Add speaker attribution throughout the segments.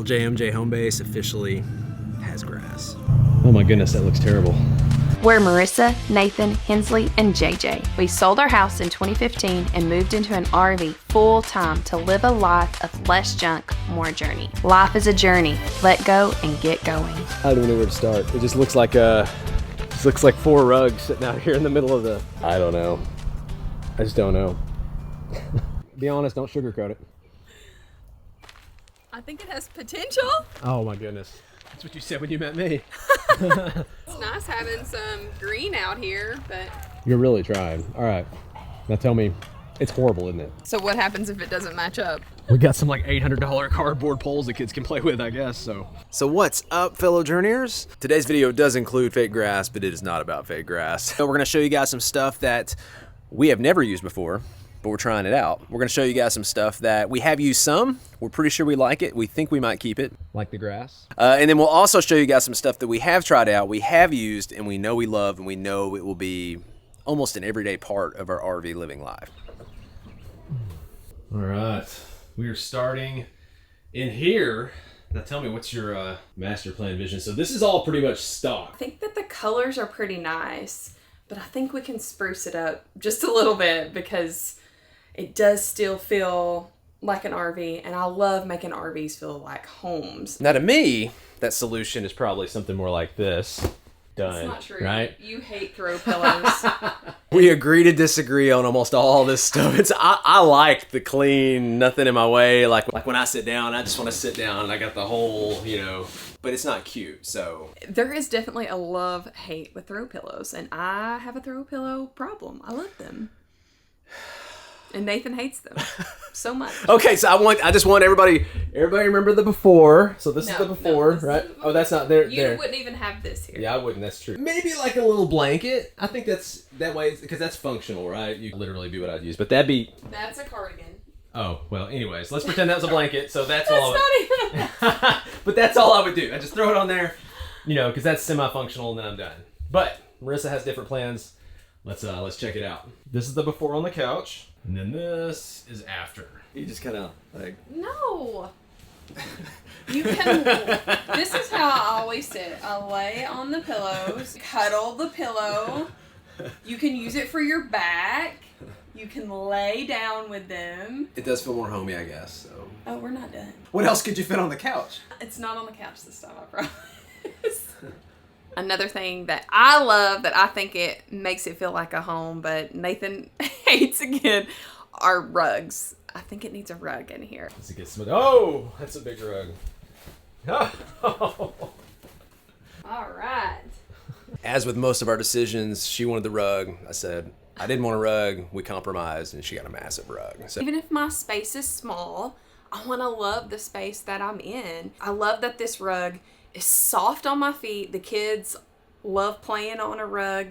Speaker 1: LJMJ home base officially has grass.
Speaker 2: Oh my goodness, that looks terrible.
Speaker 3: We're Marissa, Nathan, Hensley, and JJ. We sold our house in 2015 and moved into an RV full-time to live a life of less junk, more journey. Life is a journey. Let go and get going.
Speaker 2: I don't even know where to start. It just looks like four rugs sitting out here in the middle of the... I don't know. I just don't know. Be honest, don't sugarcoat it.
Speaker 4: I think it has potential.
Speaker 2: Oh my goodness. That's what you said when you met me.
Speaker 4: It's nice having some green out here, but...
Speaker 2: You're really trying. All right. Now tell me, it's horrible, isn't it?
Speaker 4: So what happens if it doesn't match up?
Speaker 2: We got some like $800 cardboard poles the kids can play with, I guess, so.
Speaker 1: So what's up, fellow journeyers? Today's video does include fake grass, but it is not about fake grass. So we're gonna show you guys some stuff that we have never used before, but we're trying it out. We're gonna show you guys some stuff that we have used some. We're pretty sure we like it. We think we might keep it.
Speaker 2: Like the grass?
Speaker 1: And then we'll also show you guys some stuff that we have tried out, we have used, and we know we love, and we know it will be almost an everyday part of our RV living life.
Speaker 2: All right, we are starting in here. Now tell me, what's your master plan vision? So this is all pretty much stock.
Speaker 3: I think that the colors are pretty nice, but I think we can spruce it up just a little bit because it does still feel like an RV, and I love making RVs feel like homes.
Speaker 1: Now to me,
Speaker 2: That solution is probably something more like this. Done.
Speaker 3: That's not true.
Speaker 2: Right?
Speaker 3: You hate throw pillows.
Speaker 1: we agree to disagree on almost all this stuff. I like the clean, nothing in my way. Like when I sit down, I just want to sit down. I got the whole, but it's not cute. So
Speaker 3: There is definitely a love-hate with throw pillows, and I have a throw pillow problem. I love them. And Nathan hates them so much.
Speaker 1: okay, so I just want everybody remember the before. So this is the before,
Speaker 3: this is
Speaker 1: right?
Speaker 3: the before.
Speaker 1: Oh, that's not there.
Speaker 3: You
Speaker 1: there.
Speaker 3: wouldn't even have this here.
Speaker 2: Yeah, I wouldn't. That's true. Maybe like a little blanket. I think that's that way because that's functional, right? You literally be what I'd use, but that'd be.
Speaker 3: That's a cardigan.
Speaker 2: Oh well. Anyways, let's pretend that was a blanket. So that's
Speaker 3: That's
Speaker 2: all.
Speaker 3: not even.
Speaker 2: But that's all I would do. I just throw it on there, because that's semi-functional, and then I'm done. But Marissa has different plans. Let's check it out. This is the before on the couch, and then this is after.
Speaker 1: You just kind of like.
Speaker 3: No. You can. This is how I always sit. I lay on the pillows, cuddle the pillow. You can use it for your back. You can lay down with them.
Speaker 1: It does feel more homey, I guess. So.
Speaker 3: Oh, we're not done.
Speaker 1: What else could you fit on the couch?
Speaker 3: It's not on the couch this time, I promise. Another thing that I love that I think it makes it feel like a home, but Nathan hates again, are rugs. I think it needs a rug in here.
Speaker 2: Does it get smooth? Oh, that's a big rug. Oh.
Speaker 3: All right.
Speaker 1: As with most of our decisions, she wanted the rug. I said, I didn't want a rug. We compromised, and she got a massive rug. So.
Speaker 3: Even if my space is small, I want to love the space that I'm in. I love that this rug is soft on my feet. The kids love playing on a rug.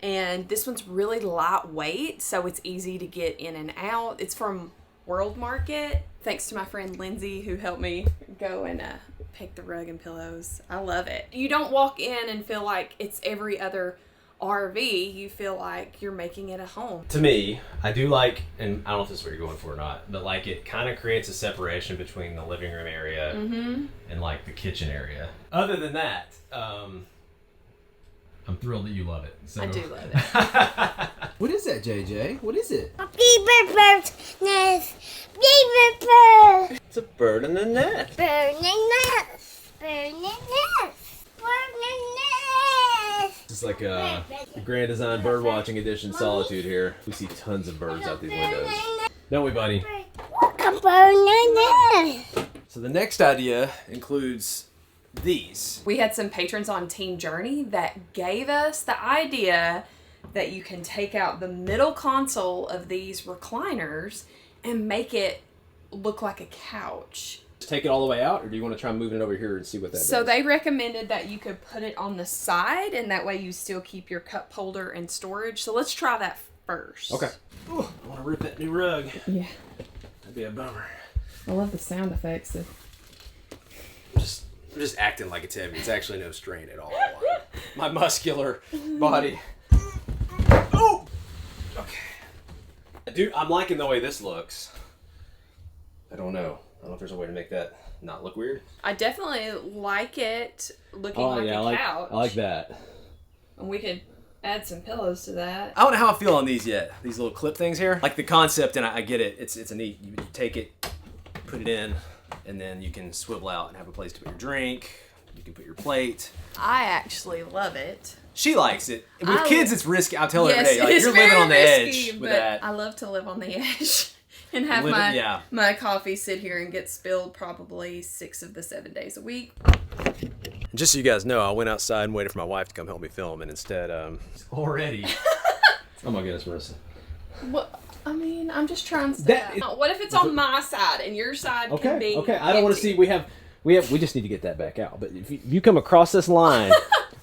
Speaker 3: And this one's really lightweight, so it's easy to get in and out. It's from World Market. Thanks to my friend Lindsay, who helped me go and pick the rug and pillows. I love it. You don't walk in and feel like it's every other RV. You feel like you're making it a home.
Speaker 2: To me, I do like, and I don't know if this is what you're going for or not, but like it kind of creates a separation between the living room area and like the kitchen area. Other than that, I'm thrilled that you love it. So.
Speaker 3: I do love it.
Speaker 1: What is that, JJ? What is it?
Speaker 5: Beaver bird's nest. Beaver bird.
Speaker 1: It's a bird in the nest.
Speaker 5: Bird in the nest. Bird in the nest. Bird in the nest.
Speaker 2: It's like a Grand Design Bird Watching Edition Solitude here. We see tons of birds out these windows. Don't we, buddy?
Speaker 5: A bird in the nest.
Speaker 1: So the next idea includes these.
Speaker 3: We had some patrons on Team Journey that gave us the idea that you can take out the middle console of these recliners and make it look like a couch.
Speaker 2: Just take it all the way out, or do you want to try moving it over here and see what that does?
Speaker 3: So they recommended that you could put it on the side, and that way you still keep your cup holder and storage. So let's try that first.
Speaker 2: Okay. Ooh, I want to rip that new rug.
Speaker 3: Yeah.
Speaker 2: That'd be a bummer.
Speaker 3: I love the sound effects.
Speaker 1: I'm just acting like it's heavy. It's actually no strain at all. My muscular body. Oh! Okay. Dude, I'm liking the way this looks. I don't know if there's a way to make that
Speaker 2: not look weird.
Speaker 3: I definitely like it looking like a couch.
Speaker 2: I like that.
Speaker 3: And we could add some pillows to that.
Speaker 2: I don't know how I feel on these yet. These little clip things here. Like the concept, and I get it. It's a neat. You take it, put it in, and then you can swivel out and have a place to put your drink. You can put your plate.
Speaker 3: I actually love it.
Speaker 2: She likes it. With kids, it's risky. I tell her every day, like,
Speaker 3: it's
Speaker 2: you're living on the
Speaker 3: risky,
Speaker 2: edge with
Speaker 3: but
Speaker 2: that.
Speaker 3: I love to live on the edge and have my coffee sit here and get spilled probably 6 of the 7 days a week.
Speaker 1: Just so you guys know, I went outside and waited for my wife to come help me film, and instead,
Speaker 2: Already. Oh my goodness, Marissa.
Speaker 3: Well, I mean, I'm just trying to stay out. What if it's on my side and your side can be
Speaker 2: Okay, I don't want to see, we just need to get that back out. But if you come across this line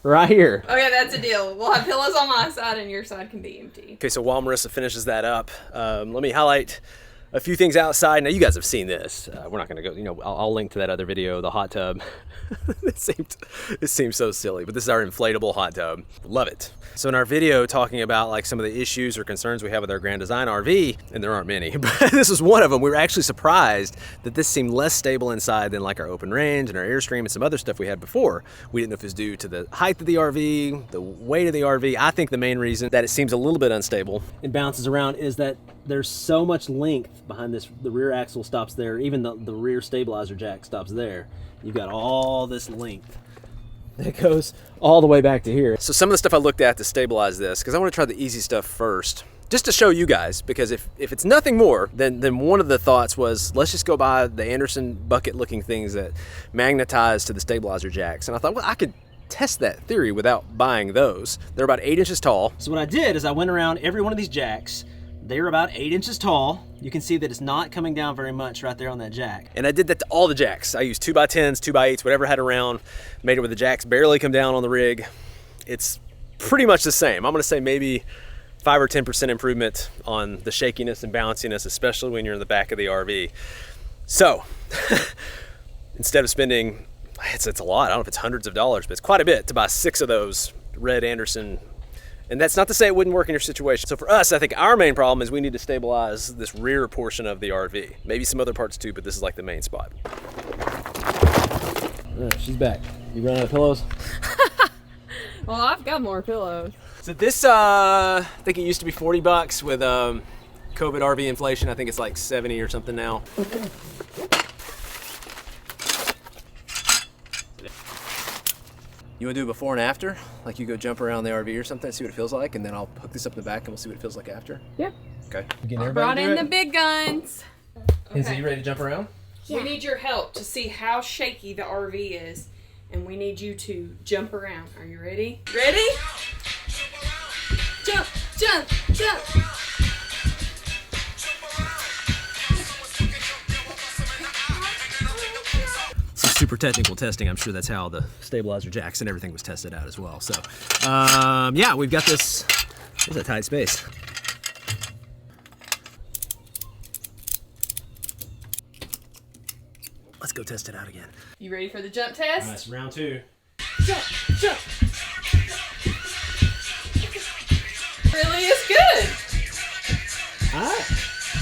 Speaker 2: right here.
Speaker 3: Okay, that's a deal. We'll have pillows on my side and your side can be empty.
Speaker 1: Okay, so while Marissa finishes that up, let me highlight a few things outside. Now, you guys have seen this. We're not going to go, I'll link to that other video, the hot tub. It seems so silly, but this is our inflatable hot tub. Love it. So in our video talking about like some of the issues or concerns we have with our Grand Design RV, and there aren't many, but this was one of them. We were actually surprised that this seemed less stable inside than like our open range and our Airstream and some other stuff we had before. We didn't know if it was due to the height of the RV, the weight of the RV. I think the main reason that it seems a little bit unstable and bounces around is that there's so much length behind this. The rear axle stops there. Even the rear stabilizer jack stops there. You've got all this length that goes all the way back to here. So some of the stuff I looked at to stabilize this, because I want to try the easy stuff first, just to show you guys, because if it's nothing more, then one of the thoughts was, let's just go buy the Anderson bucket looking things that magnetize to the stabilizer jacks. And I thought, well, I could test that theory without buying those. They're about 8 inches tall. So what I did is I went around every one of these jacks. They're about 8 inches tall. You can see that it's not coming down very much right there on that jack. And I did that to all the jacks. I used 2x10s, 2x8s, whatever I had around, made it where the jacks barely come down on the rig. It's pretty much the same. I'm gonna say maybe 5 or 10% improvement on the shakiness and bounciness, especially when you're in the back of the RV. So, instead of spending, it's a lot, I don't know if it's hundreds of dollars, but it's quite a bit to buy 6 of those red Anderson. And that's not to say it wouldn't work in your situation. So for us, I think our main problem is we need to stabilize this rear portion of the RV. Maybe some other parts too, but this is like the main spot. All right, she's back. You running out of pillows?
Speaker 4: Well, I've got more pillows.
Speaker 1: So this, I think it used to be $40 with COVID RV inflation. I think it's like 70 or something now. You want to do a before and after? Like you go jump around the RV or something, see what it feels like, and then I'll hook this up in the back and we'll see what it feels like after?
Speaker 4: Yeah.
Speaker 1: Okay.
Speaker 3: I brought in the big guns.
Speaker 2: And so you ready to jump around?
Speaker 3: Yeah. We need your help to see how shaky the RV is, and we need you to jump around. Are you ready? Ready? Jump, jump, jump.
Speaker 1: Super technical testing. I'm sure that's how the stabilizer jacks and everything was tested out as well. So, yeah, we've got this. It's a tight space. Let's go test it out again.
Speaker 3: You ready for the jump test?
Speaker 2: All right, so round 2.
Speaker 3: Jump, jump. Really is good.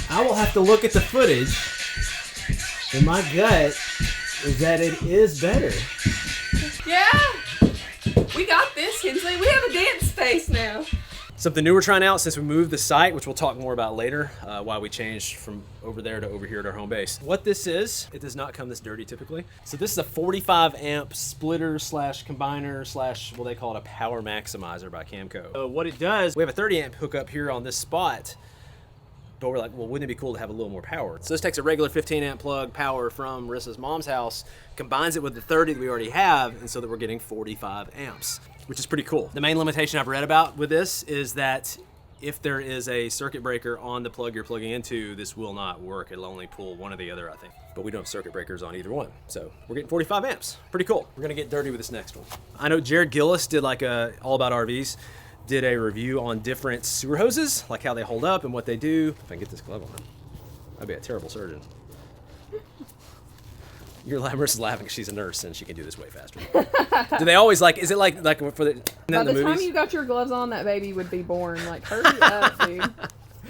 Speaker 2: I will have to look at the footage, and my gut is that it is better.
Speaker 3: Yeah. We got this, Kinsley. We have a dance space now.
Speaker 1: Something new we're trying out since we moved the site, which we'll talk more about later, why we changed from over there to over here at our home base. What this is, it does not come this dirty typically. So this is a 45 amp splitter slash combiner slash, well, they call it a power maximizer by Camco. So what it does, we have a 30 amp hookup here on this spot, but we're like, well, wouldn't it be cool to have a little more power? So this takes a regular 15 amp plug power from Marissa's mom's house, combines it with the 30 that we already have, and so that we're getting 45 amps, which is pretty cool. The main limitation I've read about with this is that if there is a circuit breaker on the plug you're plugging into, this will not work. It'll only pull one or the other, I think. But we don't have circuit breakers on either one. So we're getting 45 amps. Pretty cool. We're gonna get dirty with this next one. I know Jared Gillis did like a All About RVs, did a review on different sewer hoses, like how they hold up and what they do. If I can get this glove on, I'd be a terrible surgeon. Marissa's laughing because she's a nurse and she can do this way faster. Do they always like, is it like for the
Speaker 4: By the
Speaker 1: movies?
Speaker 4: time you got your gloves on, that baby would be born. Like, hurry up, dude.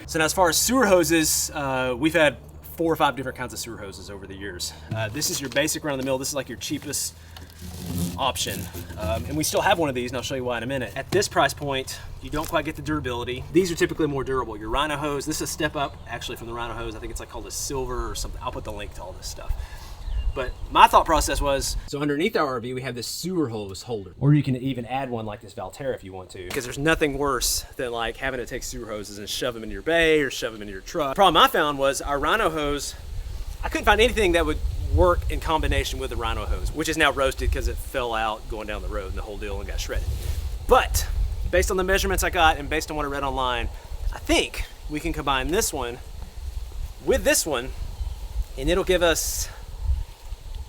Speaker 1: So now as far as sewer hoses, we've had 4 or 5 different kinds of sewer hoses over the years. This is your basic run-of-the-mill. This is like your cheapest option. And we still have one of these, and I'll show you why in a minute. At this price point, you don't quite get the durability. These are typically more durable. Your Rhino hose, this is a step up actually from the Rhino hose. I think it's like called a silver or something. I'll put the link to all this stuff. But my thought process was, so underneath our RV, we have this sewer hose holder. Or you can even add one like this Valterra if you want to. Because there's nothing worse than like having to take sewer hoses and shove them in your bay or shove them in your truck. The problem I found was our Rhino hose, I couldn't find anything that would work in combination with the Rhino hose, which is now roasted because it fell out going down the road and the whole deal and got shredded. But based on the measurements I got and based on what I read online, I think we can combine this one with this one, and it'll give us,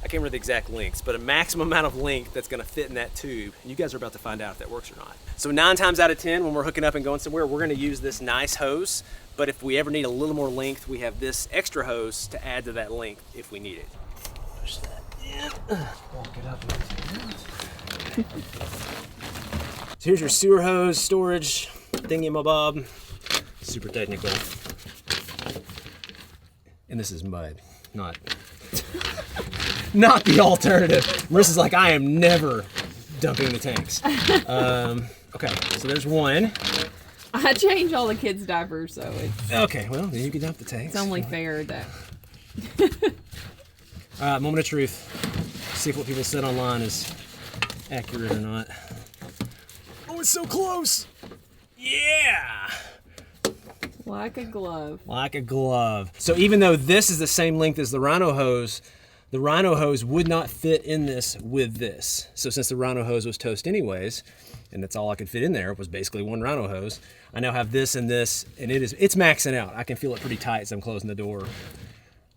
Speaker 1: I can't remember the exact lengths, but a maximum amount of length that's gonna fit in that tube. And you guys are about to find out if that works or not. So 9 times out of 10, when we're hooking up and going somewhere, we're gonna use this nice hose. But if we ever need a little more length, we have this extra hose to add to that length if we need it. Push that in, walk it up. So here's your sewer hose storage thingy-mabob. Super technical. And this is mud, not the alternative. Marissa's like, I am never dumping the tanks. Okay, so there's one.
Speaker 4: I change all the kids' diapers, so it's
Speaker 1: Okay, well, then you can dump the tanks.
Speaker 4: it's only fair that.
Speaker 1: Moment of truth. See if what people said online is accurate or not. Oh, it's so close. Yeah.
Speaker 4: Like a glove.
Speaker 1: Like a glove. So even though this is the same length as the Rhino hose would not fit in this with this. So since the Rhino hose was toast anyways, and that's all I could fit in there was basically one Rhino hose, I now have this, and it's maxing out. I can feel it pretty tight as I'm closing the door.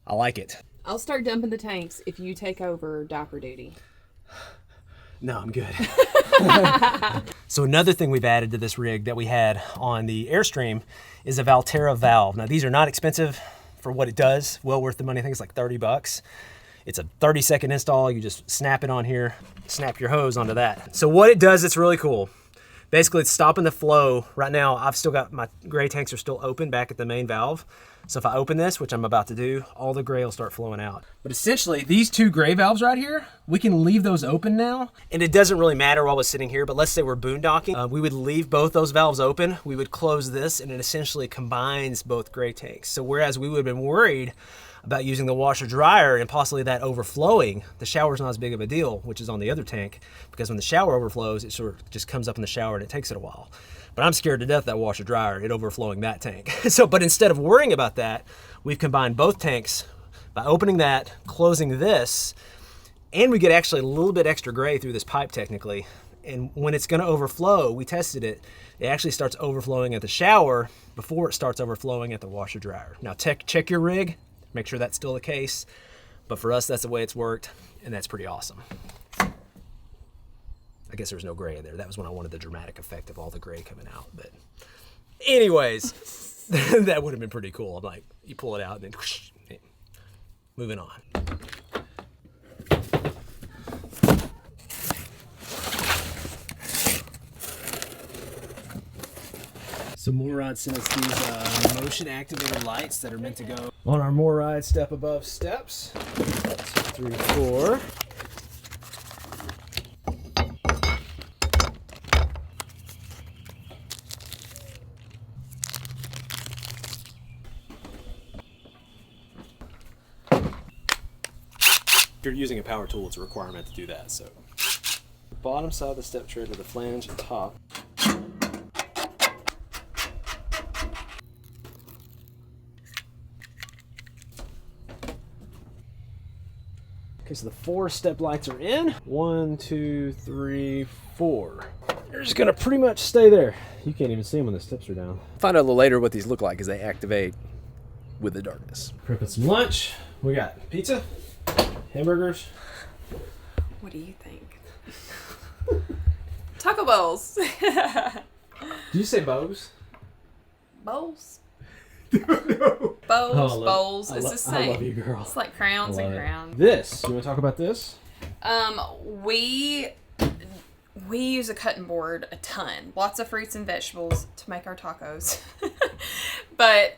Speaker 1: I like it.
Speaker 4: I'll start dumping the tanks if you take over diaper duty.
Speaker 1: No, I'm good. So another thing we've added to this rig that we had on the Airstream is a Valterra valve. Now these are not expensive for what it does. Well worth the money. I think it's like 30 bucks. It's a 30-second install. You just snap it on here, snap your hose onto that. So what it does, it's really cool. Basically, it's stopping the flow. Right now, I've still got my gray tanks are still open back at the main valve. So if I open this, which I'm about to do, all the gray will start flowing out. But essentially, these 2 gray valves right here, we can leave those open now. And it doesn't really matter while we're sitting here, but let's say we're boondocking. We would leave both those valves open. We would close this, and it essentially combines both gray tanks. So whereas we would have been worried about using the washer dryer and possibly that overflowing, the shower's not as big of a deal, which is on the other tank, because when the shower overflows, it sort of just comes up in the shower and it takes it a while. But I'm scared to death of that washer dryer, it overflowing that tank. But instead of worrying about that, we've combined both tanks by opening that, closing this, and we get actually a little bit extra gray through this pipe technically. And when it's gonna overflow, we tested it, it actually starts overflowing at the shower before it starts overflowing at the washer dryer. Now check your rig, make sure that's still the case. But for us, that's the way it's worked, and that's pretty awesome. I guess there's no gray in there. That was when I wanted the dramatic effect of all the gray coming out. But anyways, that would have been pretty cool. I'm like, you pull it out and then whoosh, moving on. So MORryde sent us these motion activated lights that are meant to go on our MORryde step above steps. 2, 3, 4. If you're using a power tool, it's a requirement to do that. So, bottom side of the step tread with the flange and top. Okay, so the 4 step lights are in. 1, 2, 3, 4. They're just gonna pretty much stay there. You can't even see them when the steps are down. Find out a little later what these look like as they activate with the darkness. Prepping some lunch. We got pizza, hamburgers.
Speaker 3: What do you think? Taco Bowls.
Speaker 1: Did you say bows?
Speaker 3: Bowls.
Speaker 1: No.
Speaker 3: Bowls. It's the same.
Speaker 1: I love you, girl.
Speaker 3: It's like crowns and crowns.
Speaker 1: This. You want to talk about this?
Speaker 3: We use a cutting board a ton. Lots of fruits and vegetables to make our tacos. But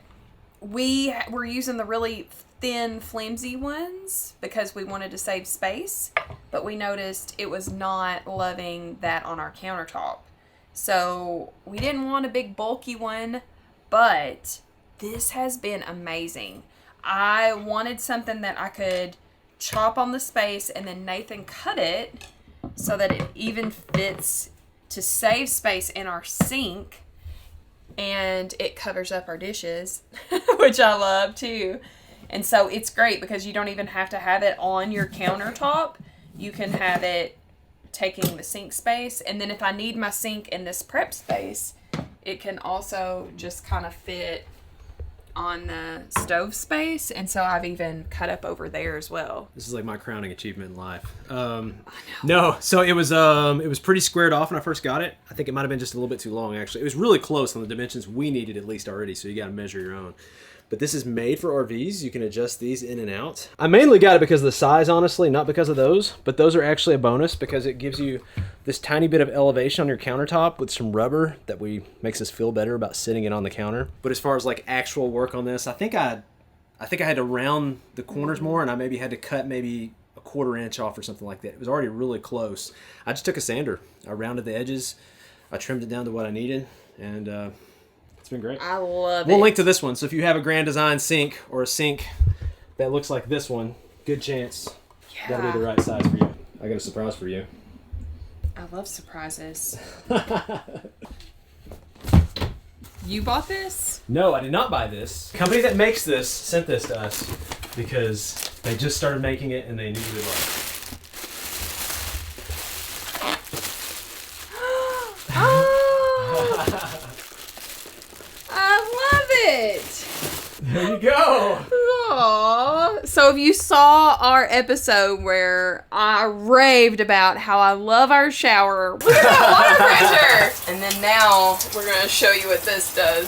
Speaker 3: we're using the really thin, flimsy ones because we wanted to save space, but we noticed it was not loving that on our countertop. So we didn't want a big bulky one, but this has been amazing. I wanted something that I could chop on the space and then Nathan cut it so that it even fits to save space in our sink, and it covers up our dishes, which I love too. And so it's great because you don't even have to have it on your countertop. You can have it taking the sink space, and then if I need my sink in this prep space, it can also just kind of fit on the stove space, and so I've even cut up over there as well.
Speaker 2: This is like my crowning achievement in life. No, so it was pretty squared off when I first got it. I think it might have been just a little bit too long, actually. It was really close on the dimensions we needed at least already, so you got to measure your own. But this is made for RVs. You can adjust these in and out. I mainly got it because of the size, honestly, not because of those. But those are actually a bonus because it gives you this tiny bit of elevation on your countertop with some rubber that makes us feel better about sitting it on the counter. But as far as like actual work on this, I think I had to round the corners more, and I maybe had to cut maybe a 1/4 inch off or something like that. It was already really close. I just took a sander. I rounded the edges. I trimmed it down to what I needed, and it's been great.
Speaker 3: I love it.
Speaker 2: We'll link to this one. So if you have a Grand Design sink or a sink that looks like this one, good chance that'll be the right size for you. I got a surprise for you.
Speaker 3: I love surprises. You bought this?
Speaker 2: No, I did not buy this. The company that makes this sent this to us because they just started making it and they knew we loved it. There you go.
Speaker 3: Aww. So if you saw our episode where I raved about how I love our shower, look at that water pressure. And then now we're going to show you what this does.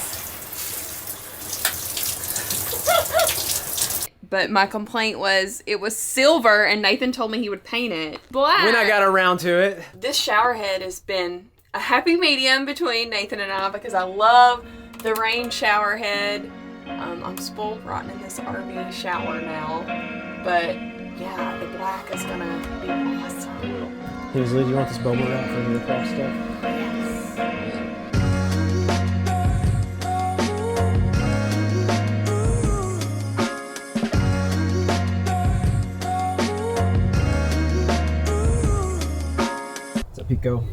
Speaker 3: But my complaint was it was silver and Nathan told me he would paint it black.
Speaker 2: When I got around to it.
Speaker 3: This shower head has been a happy medium between Nathan and I because I love the rain shower head. I'm spoiled rotten in this RV shower now, but yeah, the black is gonna be awesome.
Speaker 2: Kinsley, do you want this bubble wrap for your craft stuff? Yes. What's up, Pico?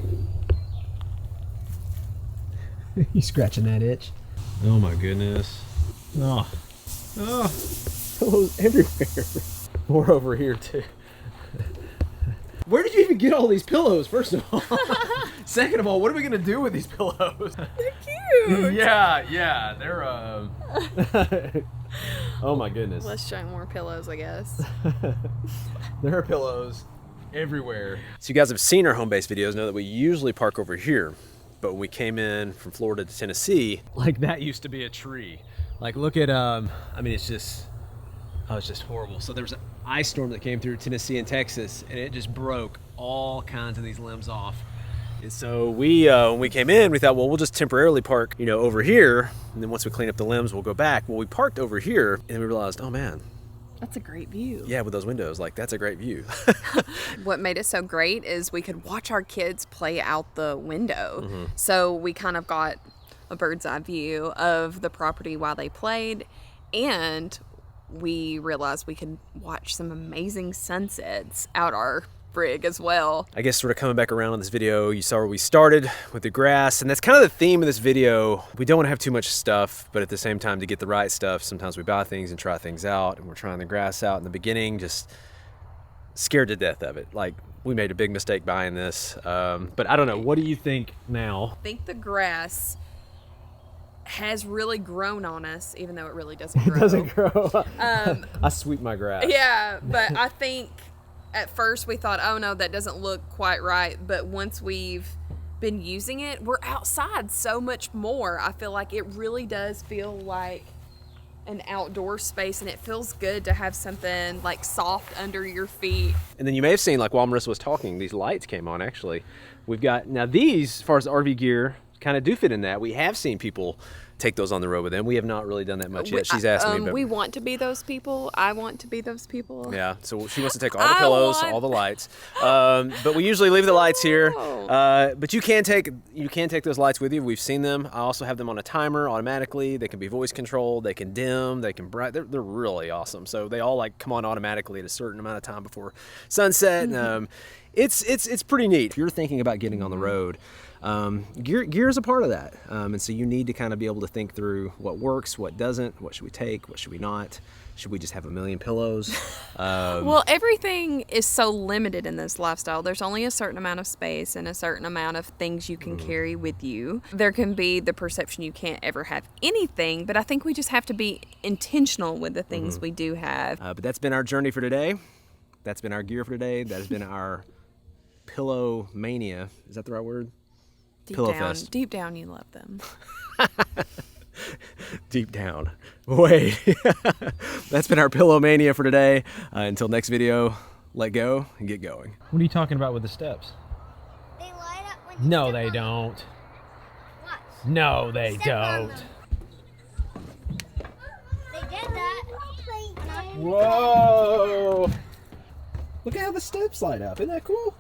Speaker 2: You scratching that itch? Oh my goodness. Oh, pillows everywhere. More over here too. Where did you even get all these pillows, first of all? Second of all, what are we gonna do with these pillows?
Speaker 3: They're cute.
Speaker 2: Yeah, they're oh my goodness.
Speaker 3: Let's try more pillows, I guess.
Speaker 2: There are pillows everywhere.
Speaker 1: So you guys have seen our home-based videos, know that we usually park over here. But when we came in from Florida to Tennessee,
Speaker 2: like that used to be a tree. Like look at, I mean, it's just horrible. So there was an ice storm that came through Tennessee and Texas, and it just broke all kinds of these limbs off.
Speaker 1: and so we, when we came in, we thought, well, we'll just temporarily park, you know, over here. And then once we clean up the limbs, we'll go back. Well, we parked over here and we realized, oh man,
Speaker 3: That's a great view.
Speaker 1: yeah, with those windows, like that's a great view.
Speaker 3: What made it so great is we could watch our kids play out the window. So we kind of got a bird's eye view of the property while they played, and we realized we could watch some amazing sunsets out our rig as well.
Speaker 1: I guess sort of coming back around on this video, you saw where we started with the grass, and that's kind of the theme of this video. We don't want to have too much stuff, but at the same time, to get the right stuff, sometimes we buy things and try things out, and we're trying the grass out in the beginning, just scared to death of it. Like, we made a big mistake buying this, but I don't know. What do you think now?
Speaker 3: I think the grass has really grown on us, even though it really doesn't grow.
Speaker 2: It doesn't grow. I sweep my grass.
Speaker 3: Yeah, but I think at first we thought, oh no, that doesn't look quite right. But once we've been using it, we're outside so much more. I feel like it really does feel like an outdoor space, and it feels good to have something like soft under your feet.
Speaker 1: And then you may have seen, like while Marissa was talking, these lights came on actually. We've got, now these, as far as the RV gear, kind of do fit in that. We have seen people take those on the road with them. We have not really done that much yet. She's asked me, but
Speaker 3: we want to be those people. I want to be those people.
Speaker 1: yeah, so she wants to take all the pillows, all the lights. But we usually leave the lights here. But you can take those lights with you. We've seen them. I also have them on a timer automatically. They can be voice controlled. They can dim. They can bright. They're really awesome. So they all like come on automatically at a certain amount of time before sunset. It's pretty neat. If you're thinking about getting on the road, gear is a part of that. And so you need to kind of be able to think through what works, what doesn't, what should we take, what should we not. Should we just have a million pillows?
Speaker 3: Well, everything is so limited in this lifestyle. There's only a certain amount of space and a certain amount of things you can carry with you. There can be the perception you can't ever have anything, but I think we just have to be intentional with the things we do have.
Speaker 1: But that's been our journey for today. That's been our gear for today. That has been our pillow mania. Is that the right word?
Speaker 3: Deep down, you love them.
Speaker 1: Deep down. Wait. That's been our pillow mania for today. Until next video, let go and get going.
Speaker 2: What are you talking about with the steps?
Speaker 5: They light up when you
Speaker 2: No,
Speaker 5: step
Speaker 2: they
Speaker 5: on them.
Speaker 2: don't.
Speaker 5: Watch.
Speaker 2: No, they
Speaker 5: Step on
Speaker 2: don't.
Speaker 5: them. They did that.
Speaker 2: Whoa! Look at how the steps light up. Isn't that cool?